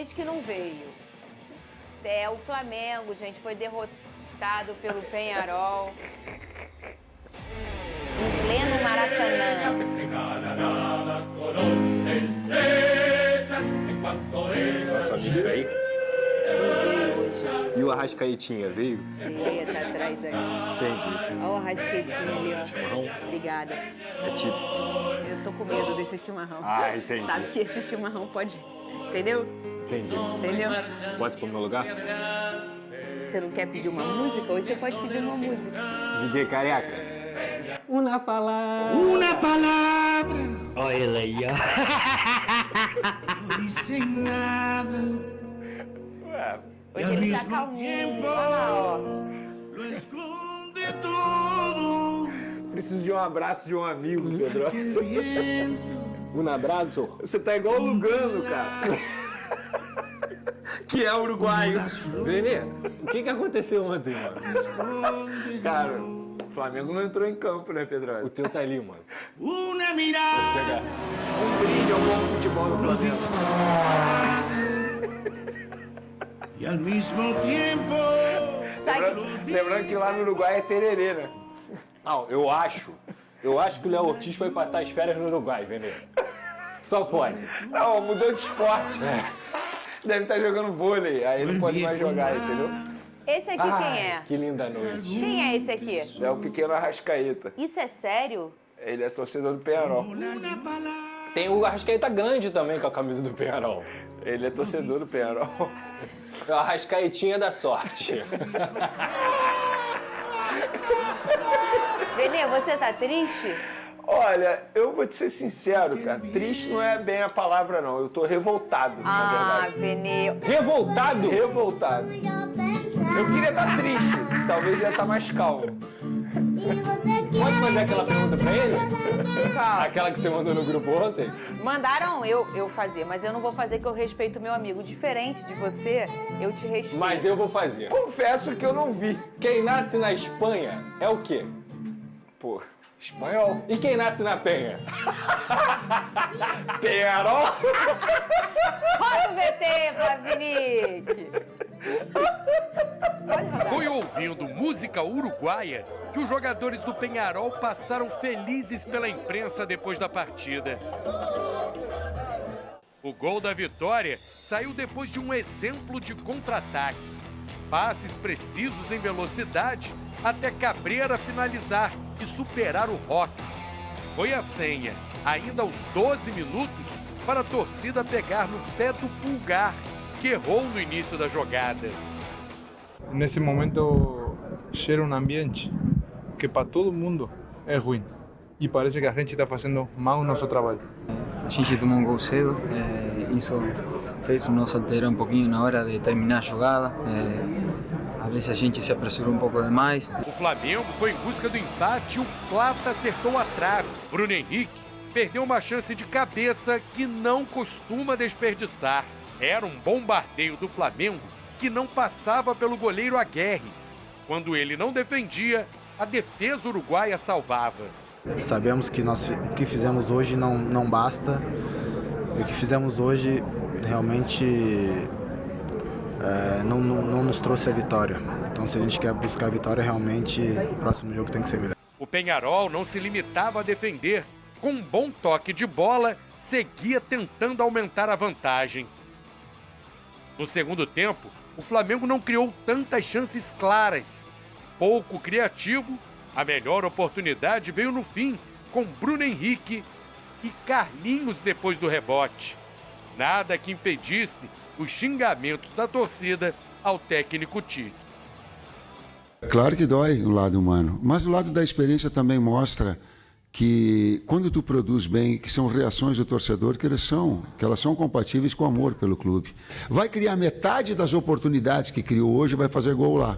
gente que não veio. O Flamengo, gente, foi derrotado pelo Peñarol. Em pleno Maracanã. Nossa amiga tá aí? E o Arrascaetinha veio? Veio, tá atrás aí. Entendi. Olha o Arrascaetinha ali, ó. Chimarrão? Obrigada. É tipo... Eu tô com medo desse chimarrão. Ah, entendi. Sabe que esse chimarrão pode... Entendeu? Entendi. Entendeu? Pode pôr no meu lugar? Você não quer pedir uma música? Hoje você pode pedir uma música. DJ Careca. Una palavra. Una palabra. Olha ele aí, ó. No dicen nada. Hoje ele tá calminho. Olha lá, ó. Lo esconde todo. Preciso de um abraço de um amigo, Pedro. El viento. Um abraço? Você tá igual o Lugano, cara. Que é uruguaio. Vene, o que aconteceu ontem, mano? Cara, o Flamengo não entrou em campo, né, Pedro? O teu tá ali, mano. Una mirada. Pegar. Um brinde ao bom futebol do Flamengo. Y al mismo tiempo. Lembrando que lá no Uruguai é tererê, né? Não, eu acho que o Léo Ortiz foi passar as férias no Uruguai, Vene. Só pode. Não, mudou de esporte. Deve estar jogando vôlei, aí não pode mais jogar, entendeu? Esse aqui quem é? Que linda noite. Quem é esse aqui? É o pequeno Arrascaeta. Isso é sério? Ele é torcedor do Peñarol. Tem o Arrascaeta grande também com a camisa do Peñarol. Ele é torcedor do Peñarol. É o Arrascaetinha da sorte. Benê, você tá triste? Olha, eu vou te ser sincero, cara. Triste não é bem a palavra, não. Eu tô revoltado, na verdade. Benê. Revoltado? Revoltado. Eu queria estar triste. Talvez ia estar mais calmo. Pode fazer aquela pergunta pra ele? Aquela que você mandou no grupo ontem? Mandaram eu fazer, mas eu não vou fazer que eu respeito o meu amigo. Diferente de você, eu te respeito. Mas eu vou fazer. Confesso que eu não vi. Quem nasce na Espanha é o quê? Pô, Espanhol. E quem nasce na Penha? Peñarol? Roda o VT, Flavinique! Foi ouvindo música uruguaia que os jogadores do Peñarol passaram felizes pela imprensa depois da partida. O gol da vitória saiu depois de um exemplo de contra-ataque. Passes precisos em velocidade até Cabreira finalizar e superar o Rossi. Foi a senha, ainda aos 12 minutos, para a torcida pegar no pé do Pulgar, que errou no início da jogada. Nesse momento gera um ambiente que para todo mundo é ruim. E parece que a gente está fazendo mal o nosso trabalho. A gente tomou um gol cedo, isso fez nos alterar um pouquinho na hora de terminar a jogada. Às vezes a gente se apressurou um pouco demais. O Flamengo foi em busca do empate e o Plata acertou a trave. Bruno Henrique perdeu uma chance de cabeça que não costuma desperdiçar. Era um bombardeio do Flamengo que não passava pelo goleiro Aguerre. Quando ele não defendia, a defesa uruguaia salvava. Sabemos que o que fizemos hoje não basta. O que fizemos hoje realmente não nos trouxe a vitória. Então, se a gente quer buscar a vitória, realmente o próximo jogo tem que ser melhor. O Peñarol não se limitava a defender. Com um bom toque de bola, seguia tentando aumentar a vantagem. No segundo tempo, o Flamengo não criou tantas chances claras. Pouco criativo, a melhor oportunidade veio no fim, com Bruno Henrique e Carlinhos depois do rebote. Nada que impedisse os xingamentos da torcida ao técnico Tite. Claro que dói o lado humano, mas o lado da experiência também mostra que quando tu produz bem, que são reações do torcedor que elas são compatíveis com o amor pelo clube. Vai criar metade das oportunidades que criou hoje, vai fazer gol lá.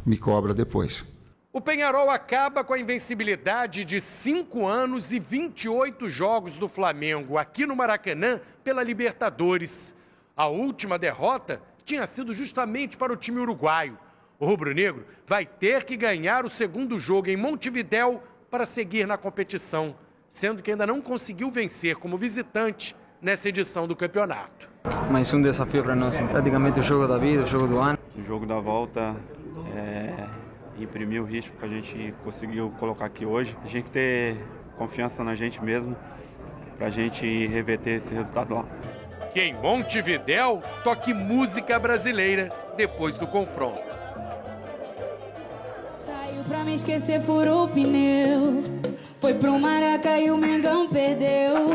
Me cobra depois. O Peñarol acaba com a invencibilidade de 5 anos e 28 jogos do Flamengo aqui no Maracanã pela Libertadores. A última derrota tinha sido justamente para o time uruguaio. O rubro-negro vai ter que ganhar o segundo jogo em Montevidéu para seguir na competição, sendo que ainda não conseguiu vencer como visitante nessa edição do campeonato. Mais um desafio para nós. Praticamente o jogo da vida, o jogo do ano. O jogo da volta imprimiu o risco que a gente conseguiu colocar aqui hoje. A gente tem que ter confiança na gente mesmo para a gente reverter esse resultado lá. Que em Montevidéu toque música brasileira depois do confronto. Saiu pra me esquecer, furou o pneu. Foi pro Maraca e o Mengão perdeu.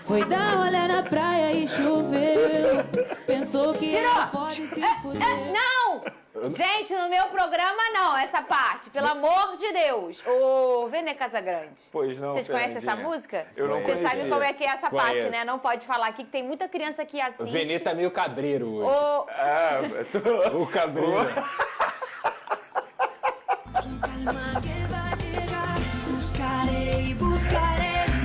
Foi dar rolê na praia e choveu. Pensou que era foda e se fudeu. Não! Gente, no meu programa não, essa parte. Pelo amor de Deus. Ô, Vene Casagrande. Pois não, Vocês conhecem essa música? Eu não conhecia. Você sabe como é que é essa parte, Conheço. né? Não pode falar aqui, que tem muita criança que assiste. O Venê tá meio cabreiro hoje. O cabreiro.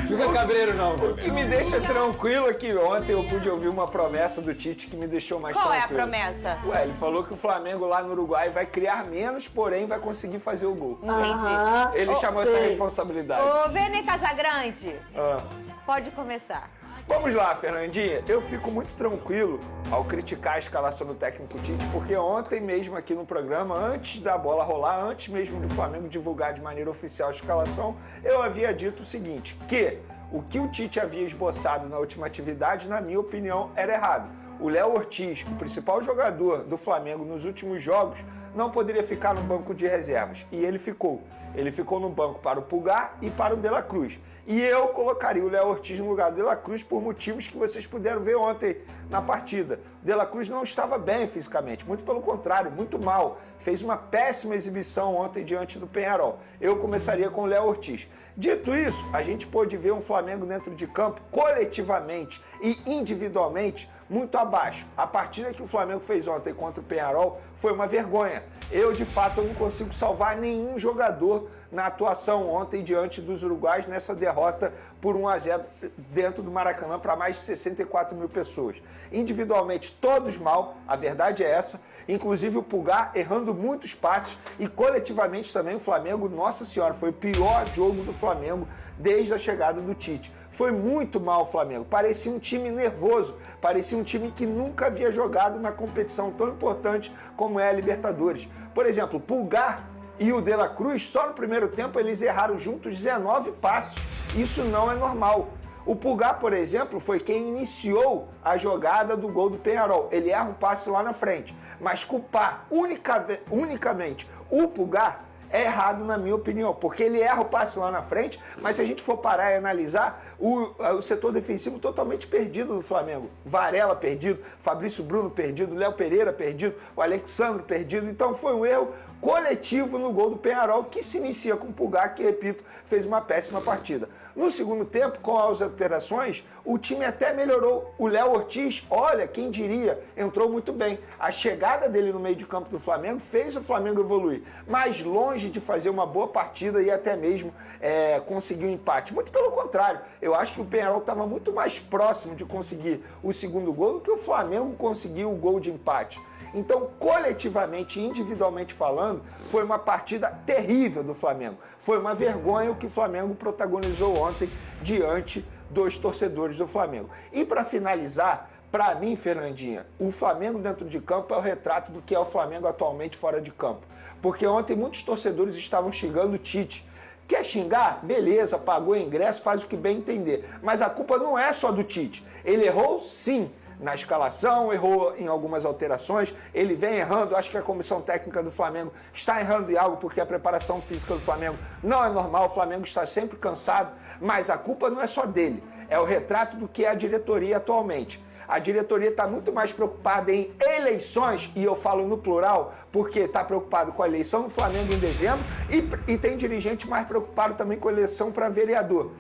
Fica cabreiro não, O que me deixa tranquilo é que ontem eu pude ouvir uma promessa do Tite que me deixou mais Qual tranquilo. é a promessa? Ué, ele falou que o Flamengo lá no Uruguai vai criar menos, porém vai conseguir fazer o gol. Entendi. Ele chamou essa responsabilidade. Ô, Vene Casagrande, Ah. pode começar. Vamos lá, Fernandinha. Eu fico muito tranquilo ao criticar a escalação do técnico Tite, porque ontem mesmo aqui no programa, antes da bola rolar, antes mesmo do Flamengo divulgar de maneira oficial a escalação, eu havia dito o seguinte, que o que o Tite havia esboçado na última atividade, na minha opinião, era errado. O Léo Ortiz, o principal jogador do Flamengo nos últimos jogos, não poderia ficar no banco de reservas. E ele ficou. Ele ficou no banco para o Pulgar e para o De La Cruz. E eu colocaria o Léo Ortiz no lugar do De La Cruz por motivos que vocês puderam ver ontem na partida. O De La Cruz não estava bem fisicamente, muito pelo contrário, muito mal. Fez uma péssima exibição ontem diante do Peñarol. Eu começaria com o Léo Ortiz. Dito isso, a gente pôde ver um Flamengo dentro de campo, coletivamente e individualmente, muito abaixo. A partida que o Flamengo fez ontem contra o Peñarol foi uma vergonha. Eu, de fato, não consigo salvar nenhum jogador na atuação ontem diante dos uruguaios nessa derrota por 1-0 dentro do Maracanã para mais de 64 mil pessoas. Individualmente, todos mal, a verdade é essa. Inclusive o Pulgar errando muitos passes e coletivamente também o Flamengo, nossa senhora, foi o pior jogo do Flamengo desde a chegada do Tite. Foi muito mal o Flamengo, parecia um time nervoso, parecia um time que nunca havia jogado uma competição tão importante como é a Libertadores. Por exemplo, o Pulgar e o De La Cruz, só no primeiro tempo eles erraram juntos 19 passes. Isso não é normal. O Pulgar, por exemplo, foi quem iniciou a jogada do gol do Peñarol. Ele erra um passe lá na frente. Mas culpar unicamente o Pulgar é errado na minha opinião, porque ele erra o passe lá na frente, mas se a gente for parar e analisar, o setor defensivo totalmente perdido do Flamengo. Varela perdido, Fabrício Bruno perdido, Léo Pereira perdido, o Alexandre perdido. Então foi um erro coletivo no gol do Peñarol, que se inicia com o Pulgar, que, repito, fez uma péssima partida. No segundo tempo, com as alterações, o time até melhorou. O Léo Ortiz, olha, quem diria, entrou muito bem. A chegada dele no meio de campo do Flamengo fez o Flamengo evoluir, mas longe de fazer uma boa partida e até mesmo conseguir um empate. Muito pelo contrário, eu acho que o Peñarol estava muito mais próximo de conseguir o segundo gol do que o Flamengo conseguiu o gol de empate. Então, coletivamente e individualmente falando, foi uma partida terrível do Flamengo. Foi uma vergonha o que o Flamengo protagonizou ontem diante dos torcedores do Flamengo. E para finalizar, para mim, Fernandinha, o Flamengo dentro de campo é o retrato do que é o Flamengo atualmente fora de campo. Porque ontem muitos torcedores estavam xingando o Tite. Quer xingar? Beleza, pagou o ingresso, faz o que bem entender. Mas a culpa não é só do Tite. Ele errou, sim, na escalação, errou em algumas alterações, ele vem errando, acho que a comissão técnica do Flamengo está errando em algo porque a preparação física do Flamengo não é normal, o Flamengo está sempre cansado, mas a culpa não é só dele, é o retrato do que é a diretoria atualmente. A diretoria está muito mais preocupada em eleições, e eu falo no plural, porque está preocupado com a eleição do Flamengo em dezembro e tem dirigente mais preocupado também com a eleição para vereador.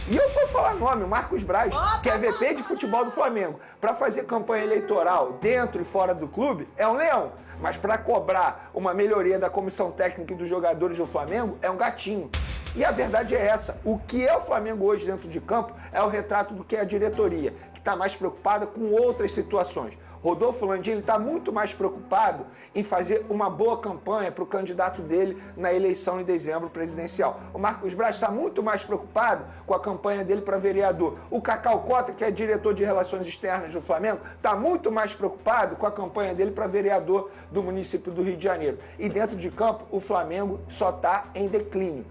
E eu vou falar nome, o Marcos Braz, que é VP de futebol do Flamengo. Para fazer campanha eleitoral dentro e fora do clube, é um leão. Mas para cobrar uma melhoria da comissão técnica e dos jogadores do Flamengo, é um gatinho. E a verdade é essa. O que é o Flamengo hoje dentro de campo é o retrato do que é a diretoria, que está mais preocupada com outras situações. Rodolfo Landim está muito mais preocupado em fazer uma boa campanha para o candidato dele na eleição em dezembro presidencial. O Marcos Braz está muito mais preocupado com a campanha dele para vereador. O Cacau Cota, que é diretor de Relações Externas do Flamengo, está muito mais preocupado com a campanha dele para vereador do município do Rio de Janeiro. E dentro de campo, o Flamengo só está em declínio.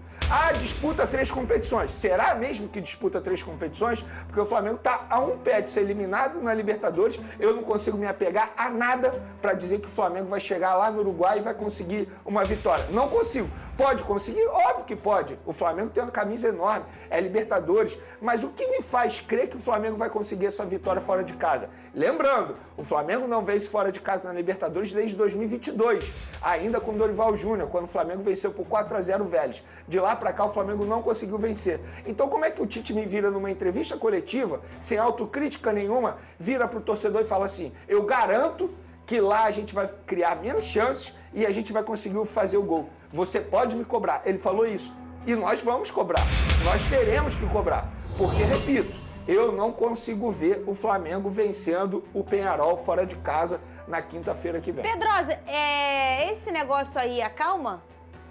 Disputa 3 competições. Será mesmo que disputa 3 competições? Porque o Flamengo está a um pé de ser eliminado na Libertadores. Eu não consigo me apegar a nada para dizer que o Flamengo vai chegar lá no Uruguai e vai conseguir uma vitória. Não consigo. Pode conseguir? Óbvio que pode. O Flamengo tem uma camisa enorme, é Libertadores. Mas o que me faz crer que o Flamengo vai conseguir essa vitória fora de casa? Lembrando, o Flamengo não vence fora de casa na Libertadores desde 2022, ainda com Dorival Júnior, quando o Flamengo venceu por 4-0 o Vélez. De lá para cá o Flamengo não conseguiu vencer. Então como é que o Tite me vira numa entrevista coletiva, sem autocrítica nenhuma, vira pro torcedor e fala assim: eu garanto que lá a gente vai criar menos chances e a gente vai conseguir fazer o gol. Você pode me cobrar. Ele falou isso. E nós vamos cobrar. Nós teremos que cobrar. Porque, repito, eu não consigo ver o Flamengo vencendo o Peñarol fora de casa na quinta-feira que vem. Pedrosa, esse negócio aí acalma?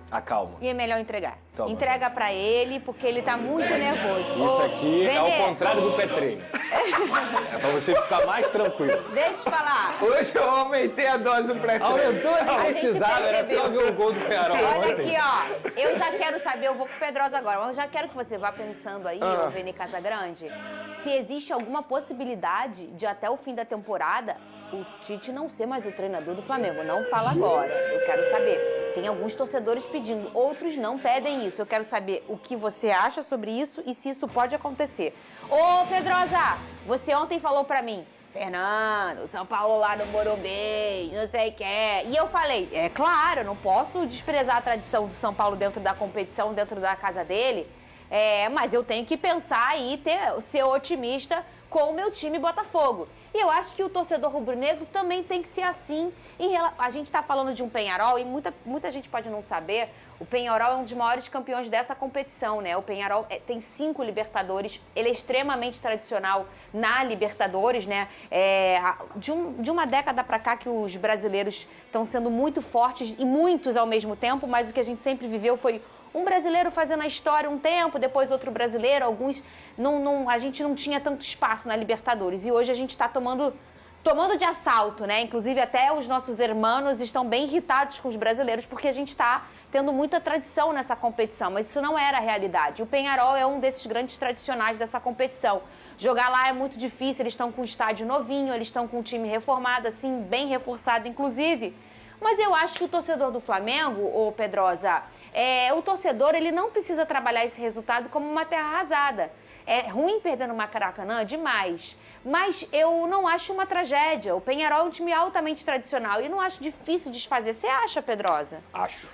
Acalma. E é melhor entregar. Toma. Entrega pra ele, porque ele tá muito nervoso. Isso aqui é o contrário do pré-treino. É pra você ficar mais tranquilo. Deixa eu falar. Hoje eu aumentei a dose do pré-treino. Aumentou? Não precisava, era só ver o gol do Peñarol Olha ontem. aqui, ó. Eu já quero saber, eu vou com o Pedrosa agora, mas eu já quero que você vá pensando aí, ô Vene Casagrande, se existe alguma possibilidade de até o fim da temporada o Tite não ser mais o treinador do Flamengo. Não fala agora. Eu quero saber. Tem alguns torcedores pedindo, outros não pedem isso. Eu quero saber o que você acha sobre isso e se isso pode acontecer. Ô, Pedrosa, você ontem falou pra mim: Fernando, São Paulo lá no Morumbi, não sei o que. E eu falei, é claro, eu não posso desprezar a tradição do São Paulo dentro da competição, dentro da casa dele, mas eu tenho que pensar e ser otimista com o meu time Botafogo. E eu acho que o torcedor rubro-negro também tem que ser assim. A gente está falando de um Peñarol e muita gente pode não saber, o Peñarol é um dos maiores campeões dessa competição, né? O Peñarol tem 5 Libertadores, ele é extremamente tradicional na Libertadores, né? De uma década para cá que os brasileiros estão sendo muito fortes e muitos ao mesmo tempo, mas o que a gente sempre viveu foi um brasileiro fazendo a história um tempo, depois outro brasileiro, alguns... a gente não tinha tanto espaço na Libertadores. E hoje a gente está tomando de assalto, né? Inclusive até os nossos irmãos estão bem irritados com os brasileiros porque a gente está tendo muita tradição nessa competição. Mas isso não era a realidade. O Peñarol é um desses grandes tradicionais dessa competição. Jogar lá é muito difícil, eles estão com um estádio novinho, eles estão com um time reformado, assim, bem reforçado, inclusive. Mas eu acho que o torcedor do Flamengo, ô Pedrosa, o torcedor ele não precisa trabalhar esse resultado como uma terra arrasada. É ruim perder no Maracanã demais, mas eu não acho uma tragédia. O Peñarol é um time altamente tradicional e não acho difícil desfazer. Você acha, Pedrosa? Acho.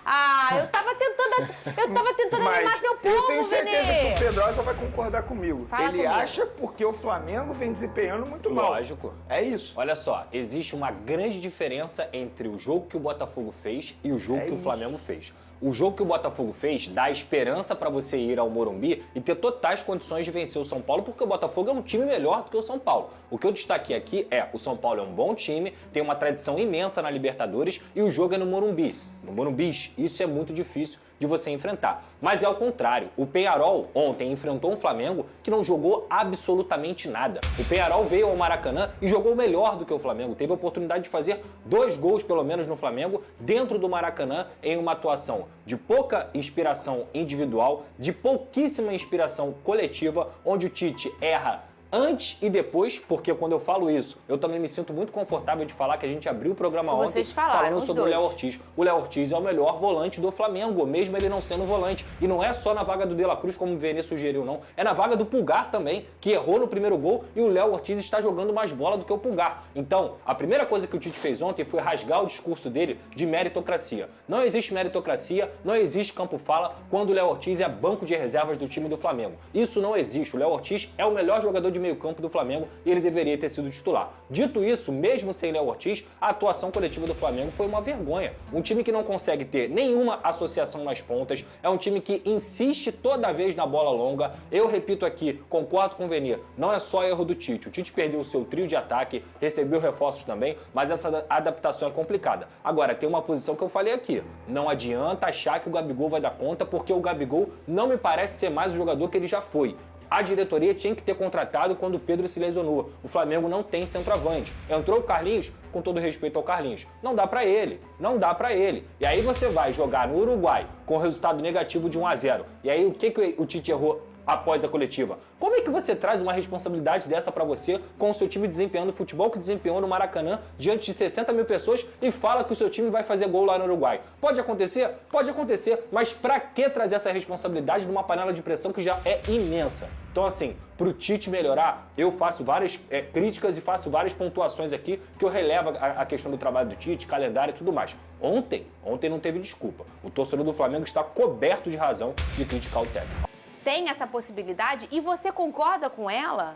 Eu tava tentando animar teu povo, eu tenho certeza Vene. que o Pedrosa vai concordar comigo. Fala Ele comigo. acha porque o Flamengo vem desempenhando muito mal. Lógico. É isso. Olha só, existe uma grande diferença entre o jogo que o Botafogo fez e o jogo que o Flamengo fez. O jogo que o Botafogo fez dá esperança para você ir ao Morumbi e ter totais condições de vencer o São Paulo, porque o Botafogo é um time melhor do que o São Paulo. O que eu destaquei aqui o São Paulo é um bom time, tem uma tradição imensa na Libertadores e o jogo é no Morumbi. No Morumbis, isso é muito difícil de você enfrentar. Mas é ao contrário. O Peñarol ontem enfrentou um Flamengo que não jogou absolutamente nada. O Peñarol veio ao Maracanã e jogou melhor do que o Flamengo. Teve a oportunidade de fazer 2 gols, pelo menos, no Flamengo, dentro do Maracanã, em uma atuação de pouca inspiração individual, de pouquíssima inspiração coletiva, onde o Tite erra antes e depois, porque quando eu falo isso, eu também me sinto muito confortável de falar que a gente abriu o programa ontem falando sobre o Léo Ortiz. O Léo Ortiz é o melhor volante do Flamengo, mesmo ele não sendo volante. E não é só na vaga do De La Cruz, como o Vene sugeriu, não. É na vaga do Pulgar também, que errou no primeiro gol e o Léo Ortiz está jogando mais bola do que o Pulgar. Então, a primeira coisa que o Tite fez ontem foi rasgar o discurso dele de meritocracia. Não existe meritocracia, não existe campo-fala quando o Léo Ortiz é banco de reservas do time do Flamengo. Isso não existe. O Léo Ortiz é o melhor jogador de de meio campo do Flamengo e ele deveria ter sido titular. Dito isso, mesmo sem Léo Ortiz, a atuação coletiva do Flamengo foi uma vergonha. Um time que não consegue ter nenhuma associação nas pontas, é um time que insiste toda vez na bola longa. Eu repito aqui, concordo com o Vene, não é só erro do Tite. O Tite perdeu o seu trio de ataque, recebeu reforços também, mas essa adaptação é complicada. Agora, tem uma posição que eu falei aqui, não adianta achar que o Gabigol vai dar conta, porque o Gabigol não me parece ser mais o jogador que ele já foi. A diretoria tinha que ter contratado quando o Pedro se lesionou. O Flamengo não tem centroavante. Entrou o Carlinhos, com todo respeito ao Carlinhos. Não dá pra ele, não dá pra ele. E aí você vai jogar no Uruguai com resultado negativo de 1-0. E aí o que o Tite errou após a coletiva? Como é que você traz uma responsabilidade dessa pra você com o seu time desempenhando o futebol que desempenhou no Maracanã diante de 60 mil pessoas e fala que o seu time vai fazer gol lá no Uruguai? Pode acontecer? Pode acontecer, mas pra que trazer essa responsabilidade numa panela de pressão que já é imensa? Então assim, pro Tite melhorar, eu faço várias críticas e faço várias pontuações aqui que eu relevo a questão do trabalho do Tite, calendário e tudo mais. Ontem não teve desculpa. O torcedor do Flamengo está coberto de razão de criticar o técnico. Tem essa possibilidade e você concorda com ela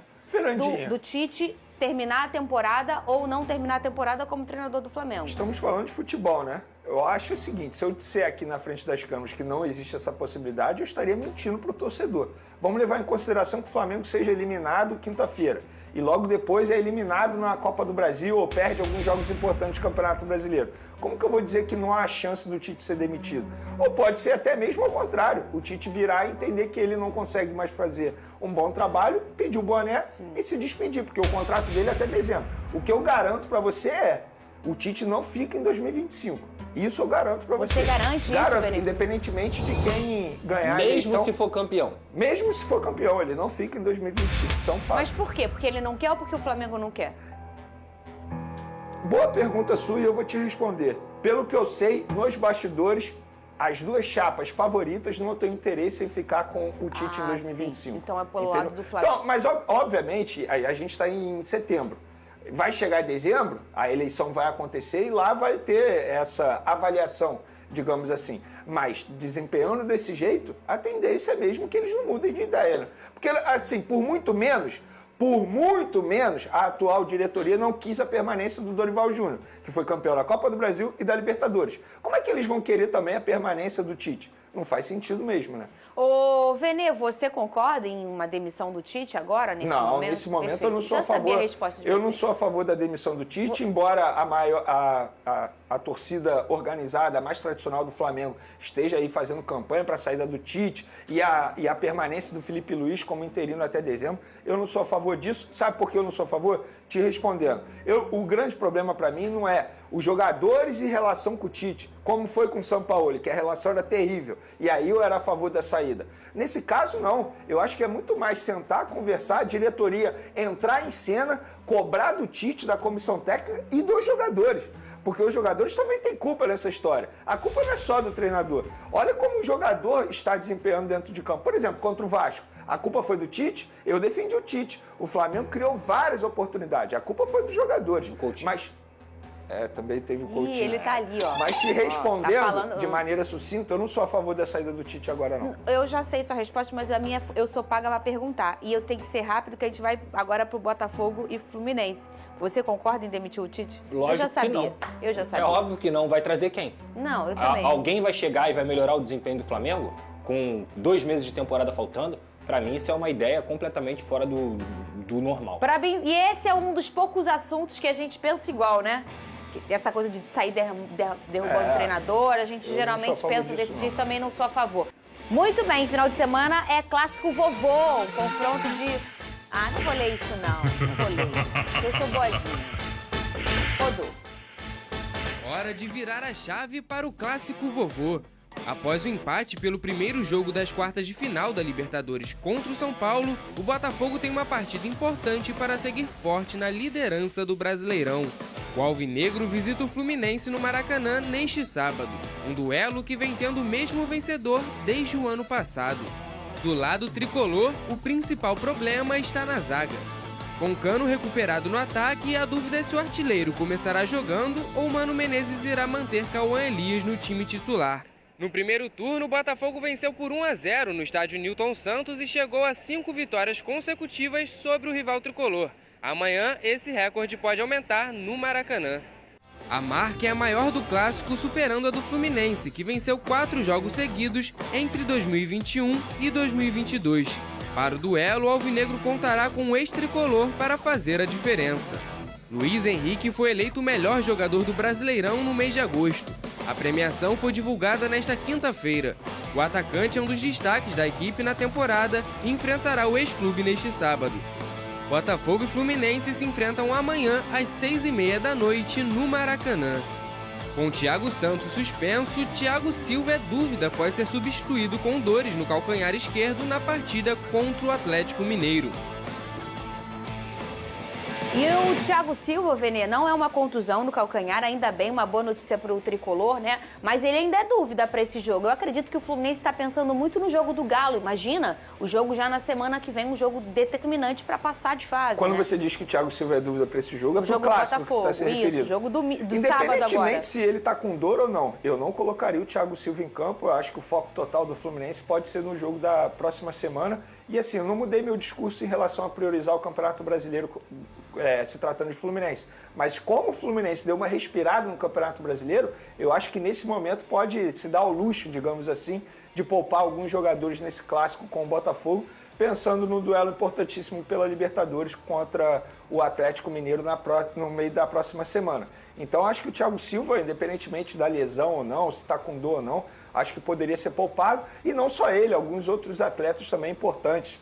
do Tite terminar a temporada ou não terminar a temporada como treinador do Flamengo? Estamos falando de futebol, né? Eu acho o seguinte, se eu disser aqui na frente das câmeras que não existe essa possibilidade, eu estaria mentindo para o torcedor. Vamos levar em consideração que o Flamengo seja eliminado quinta-feira e logo depois é eliminado na Copa do Brasil ou perde alguns jogos importantes do Campeonato Brasileiro. Como que eu vou dizer que não há chance do Tite ser demitido? Ou pode ser até mesmo ao contrário, o Tite virar e entender que ele não consegue mais fazer um bom trabalho, pedir o boné e se despedir, porque o contrato dele é até dezembro. O que eu garanto para você é, o Tite não fica em 2025. Isso eu garanto pra você. Você garante garanto, isso, Benito? Independentemente de quem ganhar a eleição. Mesmo se for campeão. Mesmo se for campeão, ele não fica em 2025. Isso é um fato. Mas por quê? Porque ele não quer ou porque o Flamengo não quer? Boa pergunta sua e eu vou te responder. Pelo que eu sei, nos bastidores, as duas chapas favoritas não têm interesse em ficar com o Tite em 2025. Sim. Então é pelo lado do Flamengo. Então, mas, obviamente, a gente está em setembro. Vai chegar em dezembro, a eleição vai acontecer e lá vai ter essa avaliação, digamos assim. Mas, desempenhando desse jeito, a tendência é mesmo que eles não mudem de ideia. Né? Porque, assim, por muito menos, a atual diretoria não quis a permanência do Dorival Júnior, que foi campeão da Copa do Brasil e da Libertadores. Como é que eles vão querer também a permanência do Tite? Não faz sentido mesmo, né? Ô, Vene, você concorda em uma demissão do Tite agora, nesse momento? Não, nesse momento Perfeito. eu não sou a favor. Eu não sou a favor da demissão do Tite, embora a torcida organizada, a mais tradicional do Flamengo, esteja aí fazendo campanha para a saída do Tite e a permanência do Felipe Luiz como interino até dezembro. Eu não sou a favor disso. Sabe por que eu não sou a favor? Te respondendo. O grande problema para mim não é os jogadores em relação com o Tite, como foi com o Sampaoli, que a relação era terrível. E aí eu era a favor da saída. Nesse caso, não. Eu acho que é muito mais sentar, conversar, a diretoria entrar em cena, cobrar do Tite, da comissão técnica e dos jogadores. Porque os jogadores também têm culpa nessa história. A culpa não é só do treinador. Olha como o jogador está desempenhando dentro de campo. Por exemplo, contra o Vasco. A culpa foi do Tite? Eu defendi o Tite. O Flamengo criou várias oportunidades. A culpa foi dos jogadores. Mas... também teve o Coutinho. Ih, ele tá ali, ó. Mas te respondendo tá falando... de maneira sucinta, eu não sou a favor da saída do Tite agora, não. Eu já sei sua resposta, mas eu sou paga pra perguntar. E eu tenho que ser rápido, que a gente vai agora pro Botafogo e Fluminense. Você concorda em demitir o Tite? Lógico eu já sabia. que não. Eu já sabia. É óbvio que não. Vai trazer quem? Não, eu também. Alguém vai chegar e vai melhorar o desempenho do Flamengo? Com 2 meses de temporada faltando? Pra mim, isso é uma ideia completamente fora do normal. E esse é um dos poucos assuntos que a gente pensa igual, né? Essa coisa de sair derrubando o treinador, a gente geralmente pensa desse jeito, também não sou a favor. Muito bem, final de semana é clássico vovô, um confronto de... não vou ler isso não vou ler isso, eu sou boazinha. Rodou. Hora de virar a chave para o clássico vovô. Após o empate pelo primeiro jogo das quartas de final da Libertadores contra o São Paulo, o Botafogo tem uma partida importante para seguir forte na liderança do Brasileirão. O Alvinegro visita o Fluminense no Maracanã neste sábado, um duelo que vem tendo o mesmo vencedor desde o ano passado. Do lado tricolor, o principal problema está na zaga. Com Cano recuperado no ataque, a dúvida é se o artilheiro começará jogando ou Mano Menezes irá manter Cauã Elias no time titular. No primeiro turno, o Botafogo venceu por 1-0 no estádio Newton Santos e chegou a 5 vitórias consecutivas sobre o rival tricolor. Amanhã, esse recorde pode aumentar no Maracanã. A marca é a maior do clássico, superando a do Fluminense, que venceu 4 jogos seguidos entre 2021 e 2022. Para o duelo, o alvinegro contará com o ex-tricolor para fazer a diferença. Luiz Henrique foi eleito o melhor jogador do Brasileirão no mês de agosto. A premiação foi divulgada nesta quinta-feira. O atacante é um dos destaques da equipe na temporada e enfrentará o ex-clube neste sábado. Botafogo e Fluminense se enfrentam amanhã às 6h30 da noite no Maracanã. Com Thiago Santos suspenso, Thiago Silva é dúvida após ser substituído com dores no calcanhar esquerdo na partida contra o Atlético Mineiro. E o Thiago Silva, Venê, não é uma contusão no calcanhar, ainda bem, uma boa notícia para o tricolor, né? Mas ele ainda é dúvida para esse jogo. Eu acredito que o Fluminense está pensando muito no jogo do Galo. Imagina, o jogo já na semana que vem, um jogo determinante para passar de fase. Quando né? você diz que o Thiago Silva é dúvida para esse jogo, é pro jogo clássico que você está se referindo. Isso, jogo do sábado agora. Independentemente se ele está com dor ou não, eu não colocaria o Thiago Silva em campo. Eu acho que o foco total do Fluminense pode ser no jogo da próxima semana. E assim, eu não mudei meu discurso em relação a priorizar o Campeonato Brasileiro se tratando de Fluminense. Mas como o Fluminense deu uma respirada no Campeonato Brasileiro, eu acho que nesse momento pode se dar o luxo, digamos assim, de poupar alguns jogadores nesse clássico com o Botafogo, pensando no duelo importantíssimo pela Libertadores contra o Atlético Mineiro no meio da próxima semana. Então acho que o Thiago Silva, independentemente da lesão ou não, se está com dor ou não, acho que poderia ser poupado. E não só ele, alguns outros atletas também importantes,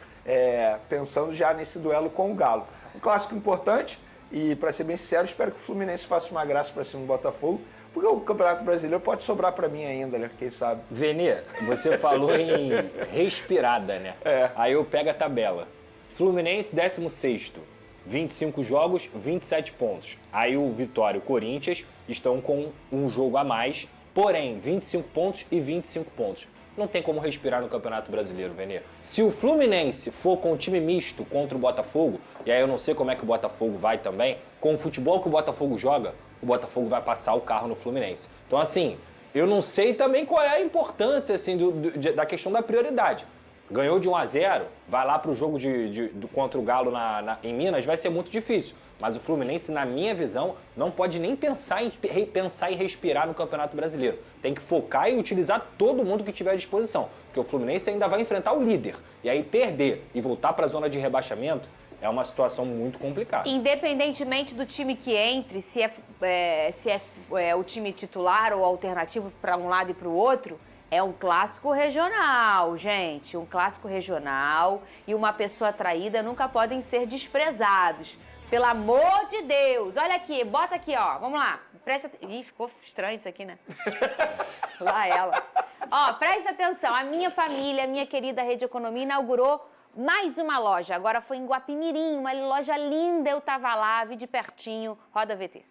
pensando já nesse duelo com o Galo. Um clássico importante e, para ser bem sincero, espero que o Fluminense faça uma graça para cima do Botafogo, porque o Campeonato Brasileiro pode sobrar para mim ainda, né? Quem sabe? Venê, você falou em respirada, né? Aí eu pego a tabela. Fluminense, 16º. 25 jogos, 27 pontos. Aí o Vitória e o Corinthians estão com um jogo a mais, porém, 25 pontos e 25 pontos. Não tem como respirar no Campeonato Brasileiro, Venê. Se o Fluminense for com um time misto contra o Botafogo, e aí eu não sei como é que o Botafogo vai também, com o futebol que o Botafogo joga, o Botafogo vai passar o carro no Fluminense. Então, assim, eu não sei também qual é a importância assim, da questão da prioridade. Ganhou de 1-0, vai lá para o jogo contra o Galo em Minas, vai ser muito difícil. Mas o Fluminense, na minha visão, não pode nem pensar em respirar no Campeonato Brasileiro. Tem que focar e utilizar todo mundo que tiver à disposição. Porque o Fluminense ainda vai enfrentar o líder. E aí perder e voltar para a zona de rebaixamento é uma situação muito complicada. Independentemente do time que entre, se é o time titular ou alternativo para um lado e para o outro, é um clássico regional, gente. Um clássico regional e uma pessoa traída nunca podem ser desprezados. Pelo amor de Deus. Olha aqui, bota aqui, ó. Vamos lá. Presta... Ih, ficou estranho isso aqui, né? Lá ela. Ó, presta atenção. A minha família, a minha querida Rede Economia, inaugurou mais uma loja. Agora foi em Guapimirim, uma loja linda. Eu tava lá, vi de pertinho. Roda VT.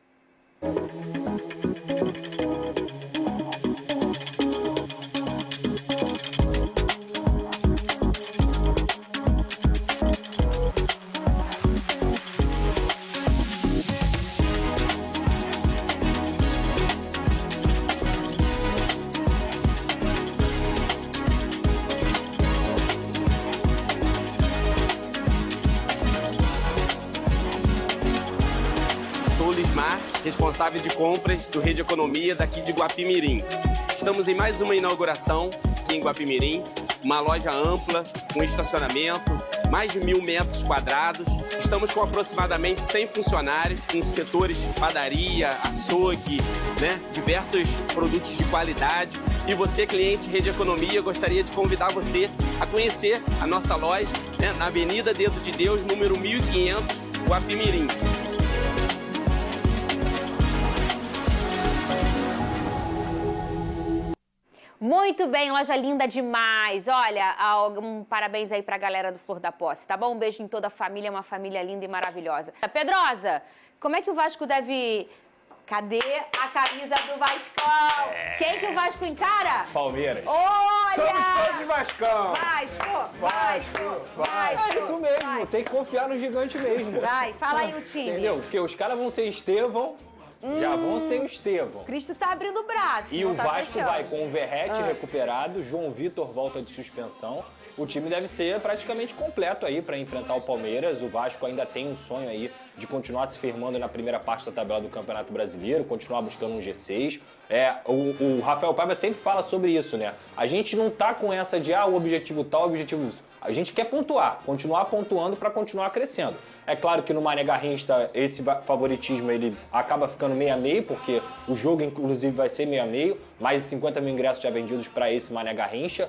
Responsável de compras do Rede Economia daqui de Guapimirim. Estamos em mais uma inauguração aqui em Guapimirim, uma loja ampla, com estacionamento, mais de 1.000 metros quadrados. Estamos com aproximadamente 100 funcionários, com setores de padaria, açougue, né, diversos produtos de qualidade. E você, cliente Rede Economia, gostaria de convidar você a conhecer a nossa loja, né, na Avenida Dedo de Deus, número 1500, Guapimirim. Muito bem, loja linda demais. Olha, um parabéns aí pra galera do Flor da Posse, tá bom? Um beijo em toda a família, uma família linda e maravilhosa. Pedrosa, como é que o Vasco deve... Cadê a camisa do Vascão? Quem que o Vasco encara? Palmeiras. Olha! Somos todos Vascão! Vasco! É isso mesmo, tem que confiar no gigante mesmo. Vai, fala aí o time. Entendeu? Porque os caras vão ser Estevão, Já vão sem o Estevão. Cristo tá abrindo o braço. E não o tá Vasco fechando. vai com o Verratti recuperado, João Vitor volta de suspensão. O time deve ser praticamente completo aí para enfrentar o Palmeiras. O Vasco ainda tem um sonho aí de continuar se firmando na primeira parte da tabela do Campeonato Brasileiro, continuar buscando um G6. O Rafael Paiva sempre fala sobre isso, né? A gente não tá com essa de o objetivo tal, o objetivo isso. A gente quer pontuar, continuar pontuando para continuar crescendo. É claro que no Mané Garrincha esse favoritismo ele acaba ficando meio a meio, porque o jogo inclusive vai ser meio a meio, mais de 50 mil ingressos já vendidos para esse Mané Garrincha.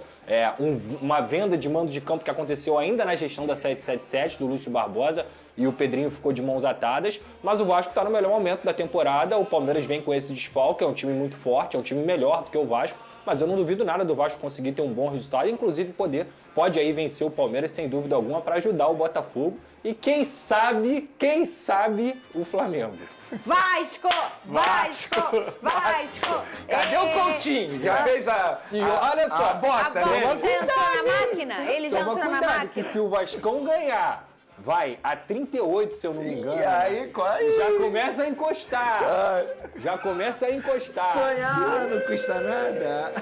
Uma venda de mando de campo que aconteceu ainda na gestão da 777 do Lúcio Barbosa e o Pedrinho ficou de mãos atadas, mas o Vasco está no melhor momento da temporada. O Palmeiras vem com esse desfalque, é um time muito forte, é um time melhor do que o Vasco, mas eu não duvido nada do Vasco conseguir ter um bom resultado, inclusive pode aí vencer o Palmeiras sem dúvida alguma para ajudar o Botafogo e quem sabe o Flamengo. Vasco! Cadê o Coutinho? Já fez olha só, a bota, A né? bola já entrou na máquina? Ele já Toma entrou na cuidado, máquina? que se o Vascão ganhar, vai a 38, se eu não me engano. E aí, quase. Já começa a encostar. Já começa a encostar. Sonhar não custa nada.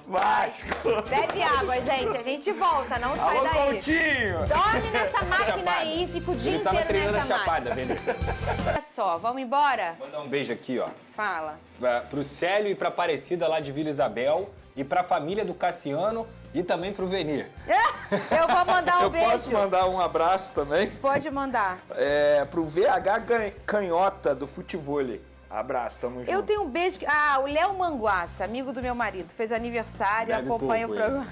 Vasco. Bebe água, gente. A gente volta, não sai Alô, daí. Coutinho. Dorme nessa máquina aí, fica o dia Ele tava inteiro treinando a nessa chapada, máquina. velho. Olha só, vamos embora? Mandar um beijo aqui, ó. Fala. Pro Célio e pra Aparecida lá de Vila Isabel e pra família do Cassiano e também pro Venir. Eu vou mandar um beijo. Eu posso mandar um abraço também? Pode mandar. Pro VH Canhota do Futevôlei. Abraço, tamo junto. Eu tenho um beijo. O Léo Manguaça, amigo do meu marido, fez aniversário, Bebe acompanha pouco, o programa.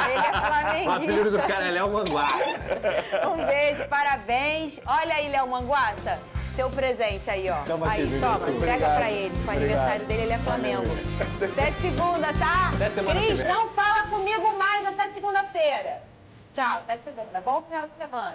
Ele é flamenguista. O apelido do cara é Léo Manguaça. Um beijo, parabéns. Olha aí, Léo Manguaça, teu presente aí, ó. Toma aí, aqui, toma, Obrigado. entrega pra ele. O aniversário dele, ele é Flamengo. Até segunda, tá? Até semana que Cris, vem. não fala comigo mais até segunda-feira. Tchau, até segunda. Bom final de semana.